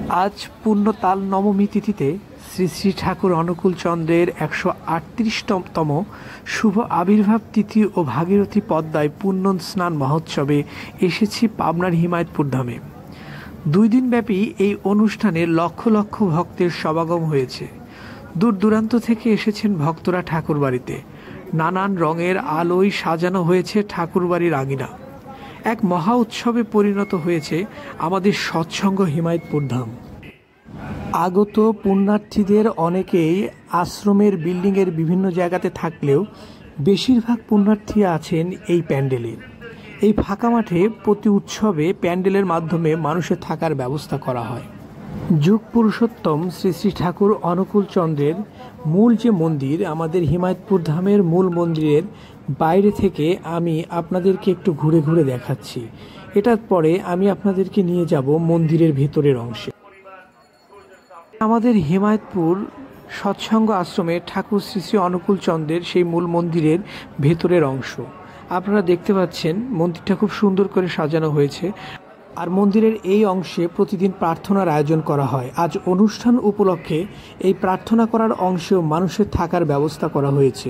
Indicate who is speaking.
Speaker 1: আজ পুণ্যতাল নবমী তিথিতে শ্রী শ্রী ঠাকুর অনুকূল চন্দ্রের 138তম শুভ আবির্ভাব তিথি ও ভাগীরথী পদ্মায় পুণ্য স্নান মহোৎসবে এসেছি পাবনার হিমায়তপুর ধামে। 2 দিনব্যাপী এই অনুষ্ঠানে লক্ষ লক্ষ ভক্তের সমাগম হয়েছে। দূর দূরান্ত থেকে এসেছেন ভক্তরা ঠাকুরবাড়িতে। নানান রঙের আলোয় সাজানো হয়েছে ঠাকুরবাড়ির আঙিনা। এক মহা উৎসবে পরিণত হয়েছে আমাদের সৎসঙ্গ হিমায়তপুর ধাম। আগত পুণ্যার্থীদের অনেকেই আশ্রমের বিল্ডিংয়ের বিভিন্ন জায়গাতে থাকলেও বেশিরভাগ পুণ্যার্থী আছেন এই প্যান্ডেলে। এই ফাঁকা মাঠে প্রতি উৎসবে প্যান্ডেলের মাধ্যমে মানুষের থাকার ব্যবস্থা করা হয়। যুগ পুরুষোত্তম শ্রী শ্রী ঠাকুর অনুকূল চন্দ্রের মূল যে মন্দির, আমাদের হিমায়তপুর ধামের মূল মন্দিরের বাইরে থেকে আমি আপনাদেরকে একটু ঘুরে ঘুরে দেখাচ্ছি। এটার পরে আমি আপনাদেরকে নিয়ে যাব মন্দিরের ভেতরের অংশে। আমাদের হিমায়তপুর সৎসঙ্গ আশ্রমে ঠাকুর শ্রী শ্রী অনুকূল চন্দ্রের সেই মূল মন্দিরের ভেতরের অংশ আপনারা দেখতে পাচ্ছেন। মন্দিরটা খুব সুন্দর করে সাজানো হয়েছে। আর মন্দিরের এই অংশে প্রতিদিন প্রার্থনার আয়োজন করা হয়। আজ অনুষ্ঠান উপলক্ষে এই প্রার্থনা করার অংশেও মানুষের থাকার ব্যবস্থা করা হয়েছে।